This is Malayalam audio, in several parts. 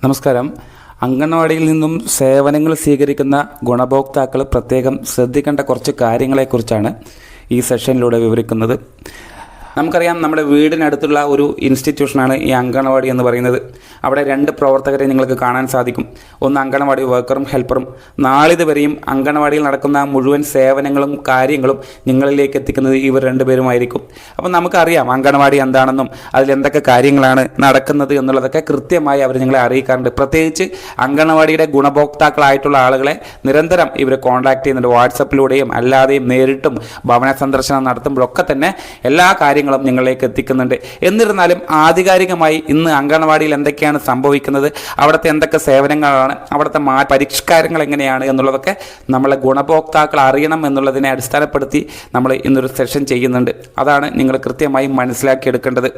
നമസ്കാരം. അംഗൻവാടിയിൽ നിന്നും സേവനങ്ങൾ സ്വീകരിക്കുന്ന ഗുണഭോക്താക്കൾ പ്രത്യേകം ശ്രദ്ധിക്കേണ്ട കുറച്ച് കാര്യങ്ങളെക്കുറിച്ചാണ് ഈ സെഷനിലൂടെ വിവരിക്കുന്നത്. നമുക്കറിയാം, നമ്മുടെ വീടിനടുത്തുള്ള ഒരു ഇൻസ്റ്റിറ്റ്യൂഷനാണ് ഈ അംഗൻവാടി എന്ന് പറയുന്നത്. അവിടെ രണ്ട് പ്രവർത്തകരെ നിങ്ങൾക്ക് കാണാൻ സാധിക്കും. ഒന്ന് അംഗൻവാടി വർക്കറും ഹെൽപ്പറും. നാളിതുവരെയും അംഗൻവാടിയിൽ നടക്കുന്ന മുഴുവൻ സേവനങ്ങളും കാര്യങ്ങളും നിങ്ങളിലേക്ക് എത്തിക്കുന്നത് ഇവർ രണ്ടുപേരുമായിരിക്കും. അപ്പം നമുക്കറിയാം അംഗൻവാടി എന്താണെന്നും അതിലെന്തൊക്കെ കാര്യങ്ങളാണ് നടക്കുന്നത് എന്നുള്ളതൊക്കെ കൃത്യമായി അവർ നിങ്ങളെ അറിയിക്കാറുണ്ട്. പ്രത്യേകിച്ച് അംഗൻവാടിയുടെ ഗുണഭോക്താക്കളായിട്ടുള്ള ആളുകളെ നിരന്തരം ഇവർ കോൺടാക്ട് ചെയ്യുന്നുണ്ട്. വാട്സപ്പിലൂടെയും അല്ലാതെയും നേരിട്ടും ഭവന സന്ദർശനം നടത്തുമ്പോഴൊക്കെ തന്നെ എല്ലാ കാര്യങ്ങളും നിങ്ങളിലേക്ക് എത്തിക്കുന്നുണ്ട്. എന്നിരുന്നാലും ആധികാരികമായി ഇന്ന് അംഗൻവാടിയിൽ എന്തൊക്കെയാണ് സംഭവിക്കുന്നത്, അവിടുത്തെ എന്തൊക്കെ സേവനങ്ങളാണ്, അവിടുത്തെ പരിഷ്കാരങ്ങൾ എങ്ങനെയാണ് എന്നുള്ളതൊക്കെ നമ്മളെ ഗുണഭോക്താക്കൾ അറിയണം എന്നുള്ളതിനെ അടിസ്ഥാനപ്പെടുത്തി നമ്മൾ ഇന്നൊരു സെഷൻ ചെയ്യുന്നുണ്ട്. അതാണ് നിങ്ങൾ കൃത്യമായി മനസ്സിലാക്കിയെടുക്കേണ്ടത്.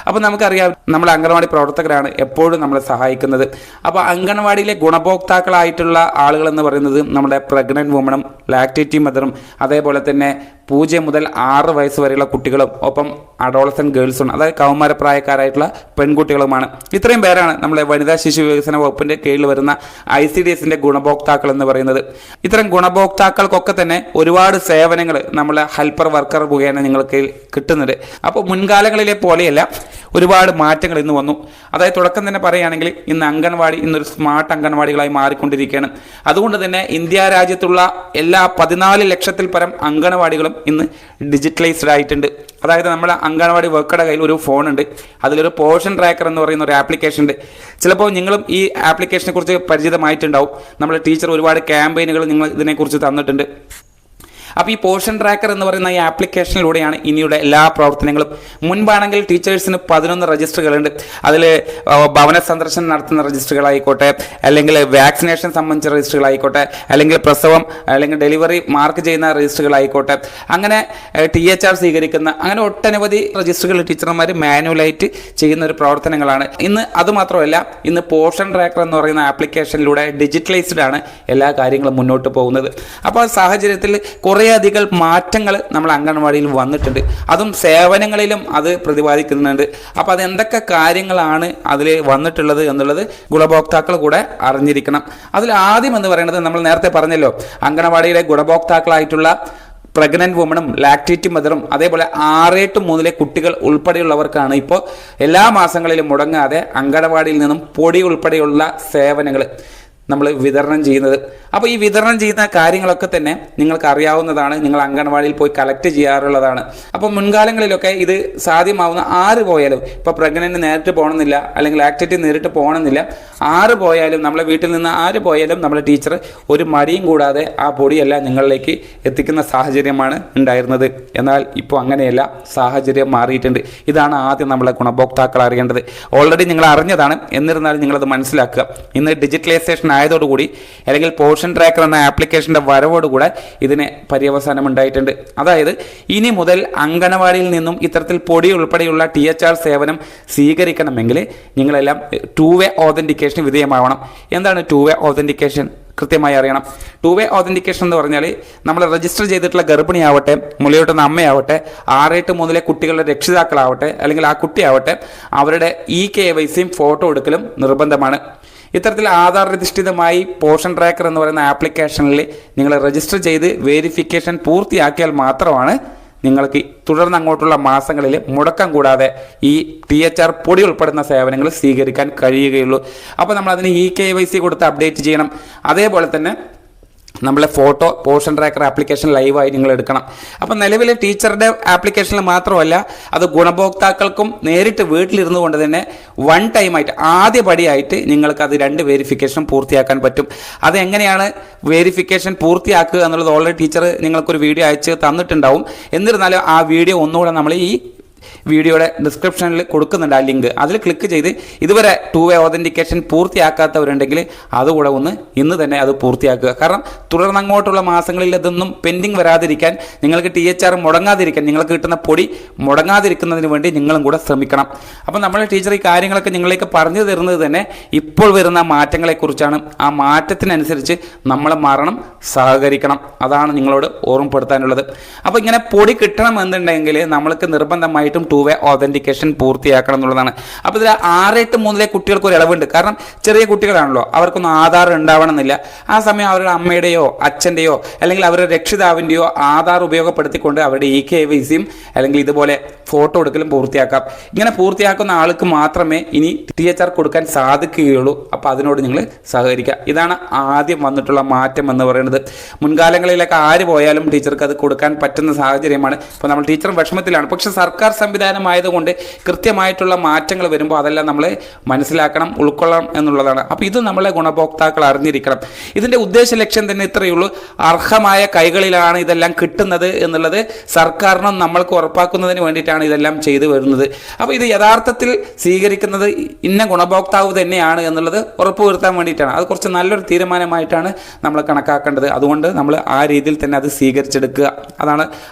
അപ്പോൾ നമുക്കറിയാം, നമ്മൾ അംഗൻവാടി പ്രവർത്തകരാണ് എപ്പോഴും നമ്മളെ സഹായിക്കുന്നത്. അപ്പോൾ അംഗൻവാടിയിലെ ഗുണഭോക്താക്കളായിട്ടുള്ള ആളുകൾ എന്ന് പറയുന്നത് നമ്മുടെ പ്രഗ്നൻറ്റ് വുമണും ലാക്ടേറ്റീവ് മദറും അതേപോലെ തന്നെ 0 മുതൽ 6 വയസ്സ് വരെയുള്ള കുട്ടികളും ഒപ്പം അഡോളസെൻ്റ് ഗേൾസും, അതായത് കൗമാരപ്രായക്കാരായിട്ടുള്ള പെൺകുട്ടികളുമാണ്. ഇത്രയും പേരാണ് നമ്മളെ വനിതാ ശിശു വികസന വകുപ്പിൻ്റെ കീഴിൽ വരുന്ന ICDSൻ്റെ ഗുണഭോക്താക്കൾ എന്ന് പറയുന്നത്. ഇത്തരം ഗുണഭോക്താക്കൾക്കൊക്കെ തന്നെ ഒരുപാട് സേവനങ്ങൾ നമ്മളെ ഹെൽപ്പർ വർക്കർ മുഖേന നിങ്ങൾക്ക് കിട്ടുന്നുണ്ട്. അപ്പോൾ മുൻകാലങ്ങളിലെ പോലെയല്ല, ഒരുപാട് മാറ്റങ്ങൾ ഇന്ന് വന്നു. അതായത് തുടക്കം തന്നെ പറയുകയാണെങ്കിൽ ഇന്ന് അംഗൻവാടി ഇന്നൊരു സ്മാർട്ട് അംഗൻവാടികളായി മാറിക്കൊണ്ടിരിക്കുകയാണ്. അതുകൊണ്ട് തന്നെ ഇന്ത്യ രാജ്യത്തുള്ള എല്ലാ 14 ലക്ഷത്തിൽ പരം അംഗൻവാടികളും ഇന്ന് ഡിജിറ്റലൈസ്ഡ് ആയിട്ടുണ്ട്. അതായത് നമ്മുടെ അംഗൻവാടി വർക്കറുടെ കയ്യിൽ ഒരു ഫോണുണ്ട്, അതിലൊരു പോർഷൻ ട്രാക്കർ എന്ന് പറയുന്ന ഒരു ആപ്ലിക്കേഷൻ ഉണ്ട്. ചിലപ്പോൾ നിങ്ങളും ഈ ആപ്ലിക്കേഷനെ കുറിച്ച് പരിചിതമായിട്ടുണ്ടാവും. നമ്മുടെ ടീച്ചർ ഒരുപാട് ക്യാമ്പയിനുകൾ നിങ്ങൾ ഇതിനെക്കുറിച്ച് തന്നിട്ടുണ്ട്. അപ്പോൾ ഈ പോർഷൻ ട്രാക്കർ എന്ന് പറയുന്ന ഈ ആപ്ലിക്കേഷനിലൂടെയാണ് ഇനിയുടെ എല്ലാ പ്രവർത്തനങ്ങളും. മുൻപാണെങ്കിൽ ടീച്ചേഴ്സിന് 11 രജിസ്റ്ററുകളുണ്ട്. അതിൽ ഭവന സന്ദർശനം നടത്തുന്ന രജിസ്റ്ററുകളായിക്കോട്ടെ, അല്ലെങ്കിൽ വാക്സിനേഷൻ സംബന്ധിച്ച രജിസ്റ്ററുകളായിക്കോട്ടെ, അല്ലെങ്കിൽ പ്രസവം അല്ലെങ്കിൽ ഡെലിവറി മാർക്ക് ചെയ്യുന്ന രജിസ്റ്ററുകളായിക്കോട്ടെ, അങ്ങനെ THR സ്വീകരിക്കുന്ന അങ്ങനെ ഒട്ടനവധി രജിസ്റ്ററുകൾ ടീച്ചർമാർ മാനുവലായിട്ട് ചെയ്യുന്ന ഒരു പ്രവർത്തനങ്ങളാണ് ഇന്ന്. അതുമാത്രമല്ല, ഇന്ന് പോർഷൻ ട്രാക്കർ എന്ന് പറയുന്ന ആപ്ലിക്കേഷനിലൂടെ ഡിജിറ്റലൈസ്ഡ് ആണ് എല്ലാ കാര്യങ്ങളും മുന്നോട്ട് പോകുന്നത്. അപ്പോൾ ആ സാഹചര്യത്തിൽ കുറേയധികം മാറ്റങ്ങൾ നമ്മൾ അംഗൻവാടിയിൽ വന്നിട്ടുണ്ട്. അതും സേവനങ്ങളിലും അത് പ്രതിപാദിക്കുന്നുണ്ട്. അപ്പോൾ അത് എന്തൊക്കെ കാര്യങ്ങളാണ് അതിൽ വന്നിട്ടുള്ളത് എന്നുള്ളത് ഗുണഭോക്താക്കൾ കൂടെ അറിഞ്ഞിരിക്കണം. അതിൽ ആദ്യം എന്ന് പറയുന്നത്, നമ്മൾ നേരത്തെ പറഞ്ഞല്ലോ, അംഗൻവാടിയിലെ ഗുണഭോക്താക്കളായിട്ടുള്ള പ്രഗ്നൻറ്റ് വുമണും ലാക്ടേറ്റീവ് മദറും അതേപോലെ 6 to 3 കുട്ടികൾ ഉൾപ്പെടെയുള്ളവർക്കാണ് ഇപ്പോൾ എല്ലാ മാസങ്ങളിലും മുടങ്ങാതെ അംഗൻവാടിയിൽ നിന്നും പൊടി ഉൾപ്പെടെയുള്ള സേവനങ്ങൾ നമ്മൾ വിതരണം ചെയ്യുന്നത്. അപ്പോൾ ഈ വിതരണം ചെയ്യുന്ന കാര്യങ്ങളൊക്കെ തന്നെ നിങ്ങൾക്ക് അറിയാവുന്നതാണ്. നിങ്ങൾ അംഗൻവാടിയിൽ പോയി കളക്ട് ചെയ്യാറുള്ളതാണ്. അപ്പോൾ മുൻകാലങ്ങളിലൊക്കെ ഇത് സാധ്യമാവുന്ന 6 പോയാലും, ഇപ്പോൾ പ്രഗ്നൻറ്റ് നേരിട്ട് പോകണമെന്നില്ല, അല്ലെങ്കിൽ ലാക്ടേറ്റീവ് നേരിട്ട് പോകണമെന്നില്ല, 6 പോയാലും നമ്മളെ വീട്ടിൽ നിന്ന് 6 പോയാലും നമ്മുടെ ടീച്ചർ ഒരു മടിയും കൂടാതെ ആ പൊടിയെല്ലാം നിങ്ങളിലേക്ക് എത്തിക്കുന്ന സാഹചര്യമാണ് ഉണ്ടായിരുന്നത്. എന്നാൽ ഇപ്പോൾ അങ്ങനെയല്ല, സാഹചര്യം മാറിയിട്ടുണ്ട്. ഇതാണ് ആദ്യം നമ്മളെ ഗുണഭോക്താക്കൾ അറിയേണ്ടത്. ഓൾറെഡി നിങ്ങൾ അറിഞ്ഞതാണ്, എന്നിരുന്നാലും നിങ്ങളത് മനസ്സിലാക്കുക. ഇന്ന് ഡിജിറ്റലൈസേഷൻ ആയതോടുകൂടി, അല്ലെങ്കിൽ പോർഷൻ ട്രാക്കർ എന്ന ആപ്ലിക്കേഷൻ്റെ വരവോടുകൂടെ ഇതിന് പര്യവസാനം ഉണ്ടായിട്ടുണ്ട്. അതായത് ഇനി മുതൽ അംഗൻവാടിയിൽ നിന്നും ഇത്തരത്തിൽ പൊടി ഉൾപ്പെടെയുള്ള THR സേവനം സ്വീകരിക്കണമെങ്കിൽ നിങ്ങളെല്ലാം 2-way ഓതൻറ്റിക്കേഷൻ വിധേയമാവണം. എന്താണ് 2-way ഓതൻറ്റിക്കേഷൻ? കൃത്യമായി അറിയണം. 2-way ഓതൻറ്റിക്കേഷൻ എന്ന് പറഞ്ഞാൽ, നമ്മൾ രജിസ്റ്റർ ചെയ്തിട്ടുള്ള ഗർഭിണിയാവട്ടെ, മുലയൂട്ടുന്ന അമ്മയാവട്ടെ, 6 to 3 കുട്ടികളുടെ രക്ഷിതാക്കളാവട്ടെ, അല്ലെങ്കിൽ ആ കുട്ടിയാവട്ടെ, അവരുടെ KYCയും ഫോട്ടോ എടുക്കലും നിർബന്ധമാണ്. ഇത്തരത്തിൽ ആധാരധിഷ്ഠിതമായി പോർഷൻ ട്രാക്കർ എന്ന് പറയുന്ന ആപ്ലിക്കേഷനിൽ നിങ്ങൾ രജിസ്റ്റർ ചെയ്ത് വെരിഫിക്കേഷൻ പൂർത്തിയാക്കിയാൽ മാത്രമാണ് നിങ്ങൾക്ക് തുടർന്ന് അങ്ങോട്ടുള്ള മാസങ്ങളിൽ മുടക്കം കൂടാതെ ഈ THR പൊടി ഉൾപ്പെടുന്ന സേവനങ്ങൾ സ്വീകരിക്കാൻ കഴിയുകയുള്ളൂ. അപ്പോൾ നമ്മളതിന് KYC കൊടുത്ത് അപ്ഡേറ്റ് ചെയ്യണം. അതേപോലെ തന്നെ നമ്മളെ ഫോട്ടോ പോർഷൻ ട്രാക്കർ ആപ്ലിക്കേഷൻ ലൈവായി നിങ്ങൾ എടുക്കണം. അപ്പം നിലവിലെ ടീച്ചറുടെ ആപ്ലിക്കേഷനിൽ മാത്രമല്ല, അത് ഗുണഭോക്താക്കൾക്കും നേരിട്ട് വീട്ടിലിരുന്നു കൊണ്ട് തന്നെ വൺ ടൈമായിട്ട് ആദ്യ പടിയായിട്ട് നിങ്ങൾക്ക് അത് 2 വെരിഫിക്കേഷൻ പൂർത്തിയാക്കാൻ പറ്റും. അതെങ്ങനെയാണ് വെരിഫിക്കേഷൻ പൂർത്തിയാക്കുക എന്നുള്ളത് ഓൾറെഡി ടീച്ചർ നിങ്ങൾക്കൊരു വീഡിയോ അയച്ച് തന്നിട്ടുണ്ടാവും. എന്നിരുന്നാലും ആ വീഡിയോ ഒന്നുകൂടെ നമ്മൾ ഈ വീഡിയോയുടെ ഡിസ്ക്രിപ്ഷനിൽ കൊടുക്കുന്നുണ്ട് ആ ലിങ്ക്. അതിൽ ക്ലിക്ക് ചെയ്ത് ഇതുവരെ 2-way ഓതൻറ്റിക്കേഷൻ പൂർത്തിയാക്കാത്തവരുണ്ടെങ്കിൽ അതുകൂടെ ഒന്ന് ഇന്ന് തന്നെ അത് പൂർത്തിയാക്കുക. കാരണം തുടർന്ന് അങ്ങോട്ടുള്ള മാസങ്ങളിൽ ഇതൊന്നും പെൻഡിങ് വരാതിരിക്കാൻ, നിങ്ങൾക്ക് THR മുടങ്ങാതിരിക്കാൻ, നിങ്ങൾക്ക് കിട്ടുന്ന പൊടി മുടങ്ങാതിരിക്കുന്നതിന് വേണ്ടി നിങ്ങളും കൂടെ ശ്രമിക്കണം. അപ്പോൾ നമ്മുടെ ടീച്ചർ ഈ കാര്യങ്ങളൊക്കെ നിങ്ങളിലേക്ക് പറഞ്ഞു തരുന്നത് തന്നെ ഇപ്പോൾ വരുന്ന മാറ്റങ്ങളെക്കുറിച്ചാണ്. ആ മാറ്റത്തിനനുസരിച്ച് നമ്മൾ മാറണം, സഹകരിക്കണം. അതാണ് നിങ്ങളോട് ഓർമ്മപ്പെടുത്താനുള്ളത്. അപ്പോൾ ഇങ്ങനെ പൊടി കിട്ടണമെന്നുണ്ടെങ്കിൽ നമ്മൾക്ക് നിർബന്ധമായി നിർബന്ധമായിട്ടും 2-way ഓതന്റിക്കേഷൻ പൂർത്തിയാക്കണം എന്നുള്ളതാണ്. അപ്പോൾ ഇതിൽ 6-8-3 കുട്ടികൾക്ക് ഒരു ഇളവുണ്ട്. കാരണം ചെറിയ കുട്ടികളാണല്ലോ, അവർക്കൊന്നും ആധാർ ഉണ്ടാവണമെന്നില്ല. ആ സമയം അവരുടെ അമ്മയുടെയോ അച്ഛൻ്റെയോ അല്ലെങ്കിൽ അവരുടെ രക്ഷിതാവിൻ്റെയോ ആധാർ ഉപയോഗപ്പെടുത്തിക്കൊണ്ട് അവരുടെ KYCയും അല്ലെങ്കിൽ ഇതുപോലെ ഫോട്ടോ എടുക്കലും പൂർത്തിയാക്കാം. ഇങ്ങനെ പൂർത്തിയാക്കുന്ന ആൾക്ക് മാത്രമേ ഇനി THR കൊടുക്കാൻ സാധിക്കുകയുള്ളൂ. അപ്പോൾ അതിനോട് നിങ്ങൾ സഹകരിക്കുക. ഇതാണ് ആദ്യം വന്നിട്ടുള്ള മാറ്റം എന്ന് പറയുന്നത്. മുൻകാലങ്ങളിലൊക്കെ ആര് പോയാലും ടീച്ചർക്ക് അത് കൊടുക്കാൻ പറ്റുന്ന സാഹചര്യമാണ്. ഇപ്പോൾ നമ്മൾ ടീച്ചർ വിഷമത്തിലാണ്. പക്ഷേ സർക്കാർ സംവിധാനമായതുകൊണ്ട് കൃത്യമായിട്ടുള്ള മാറ്റങ്ങൾ വരുമ്പോൾ അതെല്ലാം നമ്മൾ മനസ്സിലാക്കണം, ഉൾക്കൊള്ളണം എന്നുള്ളതാണ്. അപ്പോൾ ഇത് നമ്മളെ ഗുണഭോക്താക്കൾ അറിഞ്ഞിരിക്കണം. ഇതിൻ്റെ ഉദ്ദേശ ലക്ഷ്യം തന്നെ ഇത്രയേ ഉള്ളൂ. അർഹമായ കൈകളിലാണ് ഇതെല്ലാം കിട്ടുന്നത് എന്നുള്ളത് സർക്കാരിനും നമ്മൾക്ക് ഉറപ്പാക്കുന്നതിന് വേണ്ടിയിട്ടാണ് ഇതെല്ലാം ചെയ്തു വരുന്നത്. അപ്പോൾ ഇത് യഥാർത്ഥത്തിൽ സ്വീകരിക്കുന്നത് ഇന്ന ഗുണഭോക്താവ് തന്നെയാണ് എന്നുള്ളത് ഉറപ്പുവരുത്താൻ വേണ്ടിയിട്ടാണ്. അത് കുറച്ച് നല്ലൊരു തീരുമാനമായിട്ടാണ് നമ്മൾ കണക്കാക്കേണ്ടത്. അതുകൊണ്ട് നമ്മൾ ആ രീതിയിൽ തന്നെ അത് സ്വീകരിച്ചെടുക്കുക. അതാണ്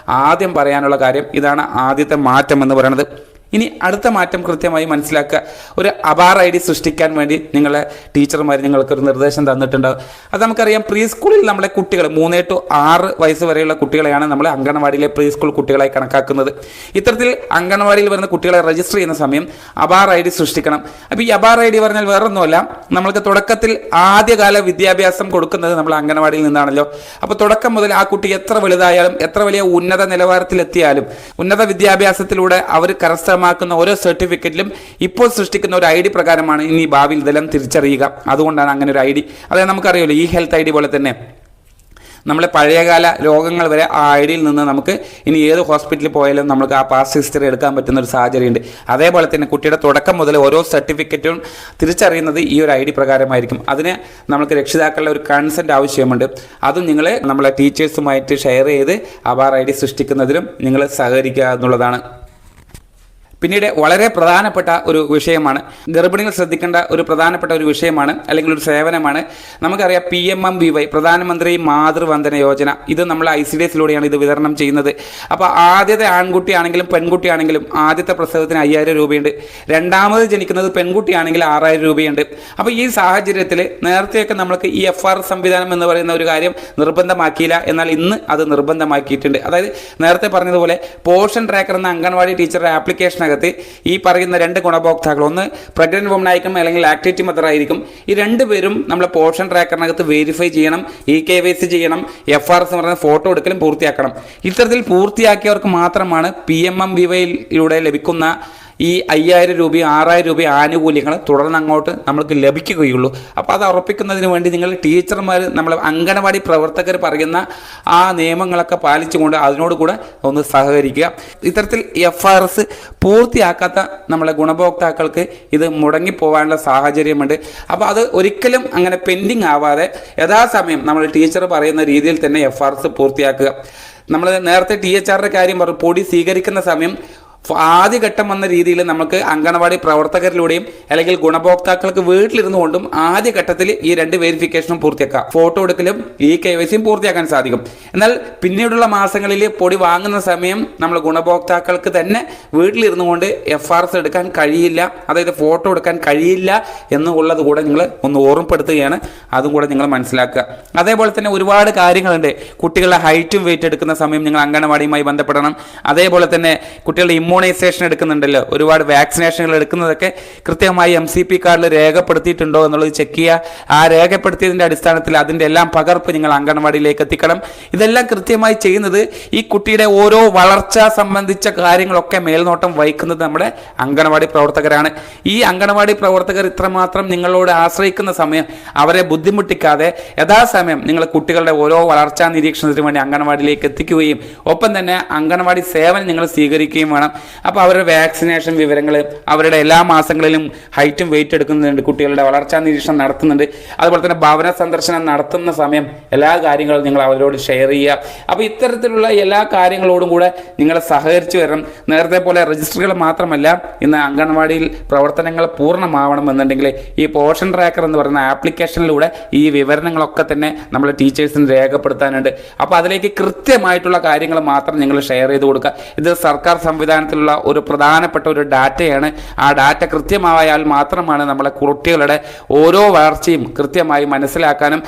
ആദ്യം പറയാനുള്ള കാര്യം. ഇതാണ് ആദ്യത്തെ മാറ്റം എന്ന് പറയുന്നത്. ഇനി അടുത്ത മാറ്റം കൃത്യമായി മനസ്സിലാക്കുക. ഒരു അബാർ ID സൃഷ്ടിക്കാൻ വേണ്ടി നിങ്ങളെ ടീച്ചർമാർ നിങ്ങൾക്കൊരു നിർദ്ദേശം തന്നിട്ടുണ്ടാകും. അത് നമുക്കറിയാം, പ്രീ സ്കൂളിൽ നമ്മളെ കുട്ടികൾ 3 to 6 വയസ്സ് വരെയുള്ള കുട്ടികളെയാണ് നമ്മൾ അംഗനവാടിയിലെ പ്രീ സ്കൂൾ കുട്ടികളായി കണക്കാക്കുന്നത്. ഇത്തരത്തിൽ അംഗനവാടിയിൽ വരുന്ന കുട്ടികളെ രജിസ്റ്റർ ചെയ്യുന്ന സമയം അബാർ ID സൃഷ്ടിക്കണം. അപ്പോൾ ഈ അബാർ ID പറഞ്ഞാൽ വേറൊന്നുമല്ല, നമ്മൾക്ക് തുടക്കത്തിൽ ആദ്യകാല വിദ്യാഭ്യാസം കൊടുക്കുന്നത് നമ്മൾ അംഗനവാടിയിൽ നിന്നാണല്ലോ. അപ്പോൾ തുടക്കം മുതൽ ആ കുട്ടി എത്ര വലുതായാലും എത്ര വലിയ ഉന്നത നിലവാരത്തിലെത്തിയാലും ഉന്നത വിദ്യാഭ്യാസത്തിലൂടെ അവർ കരസ്ഥമാക്കുന്ന ഓരോ സർട്ടിഫിക്കറ്റിലും ഇപ്പോൾ സൃഷ്ടിക്കുന്ന ഒരു ID പ്രകാരമാണ് ഇനി ഭാവിയിൽ ഇതെല്ലാം തിരിച്ചറിയുക. അതുകൊണ്ടാണ് അങ്ങനെ ഒരു ID. അതായത് നമുക്കറിയാമല്ലോ, ഈ ഹെൽത്ത് ID പോലെ തന്നെ നമ്മളെ പഴയകാല രോഗങ്ങൾ വരെ ആ IDയിൽ നിന്ന് നമുക്ക് ഇനി ഏത് ഹോസ്പിറ്റലിൽ പോയാലും നമുക്ക് ആ പാസ്റ്റ് ഹിസ്റ്ററി എടുക്കാൻ പറ്റുന്ന ഒരു സാഹചര്യമുണ്ട്. അതേപോലെ തന്നെ കുട്ടിയുടെ തുടക്കം മുതൽ ഓരോ സർട്ടിഫിക്കറ്റും തിരിച്ചറിയുന്നത് ഈ ഒരു ID പ്രകാരമായിരിക്കും. അതിന് നമുക്ക് രക്ഷിതാക്കളുടെ ഒരു കൺസെൻറ്റ് ആവശ്യമുണ്ട്. അതും നിങ്ങൾ നമ്മളെ ടീച്ചേഴ്സുമായിട്ട് ഷെയർ ചെയ്ത് അബാർ ID സൃഷ്ടിക്കുന്നതിലും നിങ്ങൾ സഹകരിക്കുക എന്നുള്ളതാണ്. പിന്നീട് വളരെ പ്രധാനപ്പെട്ട ഒരു വിഷയമാണ്, ഗർഭിണികൾ ശ്രദ്ധിക്കേണ്ട ഒരു പ്രധാനപ്പെട്ട ഒരു വിഷയമാണ് അല്ലെങ്കിൽ ഒരു സേവനമാണ്. നമുക്കറിയാം, PMMVY പ്രധാനമന്ത്രി മാതൃവന്ദന യോജന. ഇത് നമ്മൾ ICDSലൂടെയാണ് ഇത് വിതരണം ചെയ്യുന്നത്. അപ്പോൾ ആദ്യത്തെ ആൺകുട്ടിയാണെങ്കിലും പെൺകുട്ടിയാണെങ്കിലും ആദ്യത്തെ പ്രസവത്തിന് 5000 രൂപയുണ്ട്. രണ്ടാമത് ജനിക്കുന്നത് പെൺകുട്ടിയാണെങ്കിൽ 6000 രൂപയുണ്ട്. അപ്പോൾ ഈ സാഹചര്യത്തിൽ നേരത്തെയൊക്കെ നമ്മൾക്ക് ഈ FR സംവിധാനം എന്ന് പറയുന്ന ഒരു കാര്യം നിർബന്ധമാക്കിയില്ല. എന്നാൽ ഇന്ന് അത് നിർബന്ധമാക്കിയിട്ടുണ്ട്. അതായത് നേരത്തെ പറഞ്ഞതുപോലെ പോഷൻ ട്രാക്കർ എന്ന അംഗൻവാടി ടീച്ചറുടെ ആപ്ലിക്കേഷൻ ഈ പറയുന്ന 2 ഗുണഭോക്താക്കൾ, ഒന്ന് പ്രഗ്നന്റ് വുമൺ ആയിരിക്കും അല്ലെങ്കിൽ ലാക്ടേറ്റിംഗ് മദർ ആയിരിക്കും. ഈ 2 പേരും നമ്മൾ പോഷൻ ട്രാക്കറിനകത്ത് വെരിഫൈ ചെയ്യണം, KYC ചെയ്യണം, FRS എന്ന് പറയുന്ന ഫോട്ടോ എടുക്കലും പൂർത്തിയാക്കണം. ഇത്തരത്തിൽ പൂർത്തിയാക്കിയവർക്ക് മാത്രമാണ് PMMVYയിലൂടെ ലഭിക്കുന്ന ഈ 5000 രൂപയും 6000 രൂപയും ആനുകൂല്യങ്ങൾ തുടർന്ന് അങ്ങോട്ട് നമ്മൾക്ക് ലഭിക്കുകയുള്ളൂ. അപ്പോൾ അത് ഉറപ്പിക്കുന്നതിന് വേണ്ടി നിങ്ങൾ ടീച്ചർമാർ, നമ്മൾ അംഗനവാടി പ്രവർത്തകർ പറയുന്ന ആ നിയമങ്ങളൊക്കെ പാലിച്ചുകൊണ്ട് അതിനോടുകൂടെ ഒന്ന് സഹകരിക്കുക. ഇത്തരത്തിൽ FRS പൂർത്തിയാക്കാത്ത നമ്മളെ ഗുണഭോക്താക്കൾക്ക് ഇത് മുടങ്ങിപ്പോകാനുള്ള സാഹചര്യമുണ്ട്. അപ്പോൾ അത് ഒരിക്കലും അങ്ങനെ പെൻഡിങ് ആവാതെ യഥാസമയം നമ്മൾ ടീച്ചർ പറയുന്ന രീതിയിൽ തന്നെ FRS പൂർത്തിയാക്കുക. നമ്മൾ നേരത്തെ THRയുടെ കാര്യം പറഞ്ഞു, പൊടി സ്വീകരിക്കുന്ന സമയം ആദ്യഘട്ടം വന്ന രീതിയിൽ നമുക്ക് അംഗനവാടി പ്രവർത്തകരിലൂടെയും അല്ലെങ്കിൽ ഗുണഭോക്താക്കൾക്ക് വീട്ടിലിരുന്നു കൊണ്ടും ആദ്യഘട്ടത്തിൽ ഈ 2 വെരിഫിക്കേഷനും പൂർത്തിയാക്കാം. ഫോട്ടോ എടുക്കലും KYCയും പൂർത്തിയാക്കാൻ സാധിക്കും. എന്നാൽ പിന്നീടുള്ള മാസങ്ങളിൽ പൊടി വാങ്ങുന്ന സമയം നമ്മൾ ഗുണഭോക്താക്കൾക്ക് തന്നെ വീട്ടിലിരുന്നു കൊണ്ട് FRS എടുക്കാൻ കഴിയില്ല, അതായത് ഫോട്ടോ എടുക്കാൻ കഴിയില്ല എന്നുള്ളത് കൂടെ നിങ്ങൾ ഒന്ന് ഓർമ്മപ്പെടുത്തുകയാണ്. അതും കൂടെ നിങ്ങൾ മനസ്സിലാക്കുക. അതേപോലെ തന്നെ ഒരുപാട് കാര്യങ്ങളുണ്ട്. കുട്ടികളുടെ ഹൈറ്റും വെയിറ്റ് എടുക്കുന്ന സമയം നിങ്ങൾ അംഗനവാടിയുമായി ബന്ധപ്പെടണം. അതേപോലെ തന്നെ കുട്ടികളുടെ ഇമ്മ്യൂണൈസേഷൻ എടുക്കുന്നുണ്ടല്ലോ, ഒരുപാട് വാക്സിനേഷനുകൾ എടുക്കുന്നതൊക്കെ കൃത്യമായി MCP കാർഡിൽ രേഖപ്പെടുത്തിയിട്ടുണ്ടോ എന്നുള്ളത് ചെക്ക് ചെയ്യുക. ആ രേഖപ്പെടുത്തിയതിൻ്റെ അടിസ്ഥാനത്തിൽ അതിൻ്റെ എല്ലാം പകർപ്പ് നിങ്ങൾ അംഗനവാടിയിലേക്ക് എത്തിക്കണം. ഇതെല്ലാം കൃത്യമായി ചെയ്യുന്നത് ഈ കുട്ടിയുടെ ഓരോ വളർച്ച സംബന്ധിച്ച കാര്യങ്ങളൊക്കെ മേൽനോട്ടം വഹിക്കുന്നത് നമ്മുടെ അംഗനവാടി പ്രവർത്തകരാണ്. ഈ അംഗനവാടി പ്രവർത്തകർ ഇത്രമാത്രം നിങ്ങളോട് ആശ്രയിക്കുന്ന സമയം അവരെ ബുദ്ധിമുട്ടിക്കാതെ യഥാസമയം നിങ്ങൾ കുട്ടികളുടെ ഓരോ വളർച്ചാ നിരീക്ഷണത്തിന് വേണ്ടി അംഗനവാടിയിലേക്ക് എത്തിക്കുകയും ഒപ്പം തന്നെ അംഗനവാടി സേവനം നിങ്ങൾ സ്വീകരിക്കുകയും വേണം. അപ്പോൾ അവരുടെ വാക്സിനേഷൻ വിവരങ്ങൾ, അവരുടെ എല്ലാ മാസങ്ങളിലും ഹൈറ്റും വെയിറ്റ് എടുക്കുന്നുണ്ട്, കുട്ടികളുടെ വളർച്ചാ നിരീക്ഷണം നടത്തുന്നുണ്ട്. അതുപോലെ തന്നെ ഭവന സന്ദർശനം നടത്തുന്ന സമയം എല്ലാ കാര്യങ്ങളും നിങ്ങൾ അവരോട് ഷെയർ ചെയ്യുക. അപ്പോൾ ഇത്തരത്തിലുള്ള എല്ലാ കാര്യങ്ങളോടും കൂടെ നിങ്ങൾ സഹകരിച്ചു വരണം. നേരത്തെ പോലെ രജിസ്റ്ററുകൾ മാത്രമല്ല, ഇന്ന് അംഗൻവാടിയിൽ പ്രവർത്തനങ്ങൾ പൂർണ്ണമാവണമെന്നുണ്ടെങ്കിൽ ഈ പോഷൻ ട്രാക്കർ എന്ന് പറയുന്ന ആപ്ലിക്കേഷനിലൂടെ ഈ വിവരണങ്ങളൊക്കെ തന്നെ നമ്മൾ ടീച്ചേഴ്സിന് രേഖപ്പെടുത്താനുണ്ട്. അപ്പോൾ അതിലേക്ക് കൃത്യമായിട്ടുള്ള കാര്യങ്ങൾ മാത്രം നിങ്ങൾ ഷെയർ ചെയ്ത് കൊടുക്കുക. ഇത് സർക്കാർ സംവിധാനത്തിൽ അടിസ്ഥാനത്തിലുള്ള ഒരു പ്രധാനപ്പെട്ട ഒരു ഡാറ്റയാണ്. ആ ഡാറ്റ കൃത്യമായാൽ മാത്രമാണ് നമ്മളെ കുട്ടികളുടെ ഓരോ വളർച്ചയും കൃത്യമായി മനസ്സിലാക്കാനും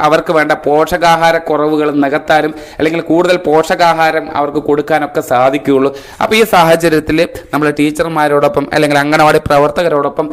അവർക്ക് വേണ്ട പോഷകാഹാര കുറവുകൾ നികത്താനും അല്ലെങ്കിൽ കൂടുതൽ പോഷകാഹാരം അവർക്ക് കൊടുക്കാനൊക്കെ സാധിക്കുകയുള്ളൂ. അപ്പോൾ ഈ സാഹചര്യത്തിൽ നമ്മൾ ടീച്ചർമാരോടൊപ്പം അല്ലെങ്കിൽ അംഗനവാടി പ്രവർത്തകരോടൊപ്പം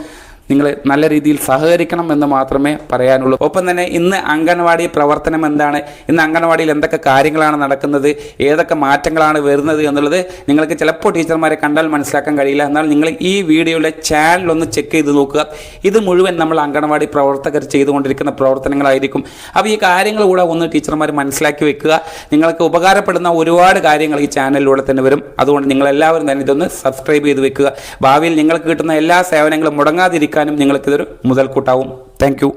നിങ്ങൾ നല്ല രീതിയിൽ സഹകരിക്കണം എന്ന് മാത്രമേ പറയാനുള്ളൂ. ഒപ്പം തന്നെ ഇന്ന് അംഗനവാടി പ്രവർത്തനം എന്താണ്, ഇന്ന് അംഗനവാടിയിൽ എന്തൊക്കെ കാര്യങ്ങളാണ് നടക്കുന്നത്, ഏതൊക്കെ മാറ്റങ്ങളാണ് വരുന്നത് എന്നുള്ളത് നിങ്ങൾക്ക് ചിലപ്പോൾ ടീച്ചർമാരെ കണ്ടാൽ മനസ്സിലാക്കാൻ കഴിയില്ല. എന്നാൽ നിങ്ങൾ ഈ വീഡിയോയുടെ ചാനൽ ഒന്ന് ചെക്ക് ചെയ്ത് നോക്കുക. ഇത് മുഴുവൻ നമ്മൾ അംഗനവാടി പ്രവർത്തകർ ചെയ്തുകൊണ്ടിരിക്കുന്ന പ്രവർത്തനങ്ങളായിരിക്കും. അപ്പോൾ ഈ കാര്യങ്ങൾ കൂടെ ഒന്ന് ടീച്ചർമാർ മനസ്സിലാക്കി വെക്കുക. നിങ്ങൾക്ക് ഉപകാരപ്പെടുന്ന ഒരുപാട് കാര്യങ്ങൾ ഈ ചാനലിലൂടെ തന്നെ വരും. അതുകൊണ്ട് നിങ്ങളെല്ലാവരും തന്നെ ഇതൊന്ന് സബ്സ്ക്രൈബ് ചെയ്ത് വെക്കുക. ഭാവിയിൽ നിങ്ങൾക്ക് കിട്ടുന്ന എല്ലാ സേവനങ്ങളും മുടങ്ങാതിരിക്കാൻ നിങ്ങൾക്കിതൊരു മുതൽക്കൂട്ടാവും. Thank you.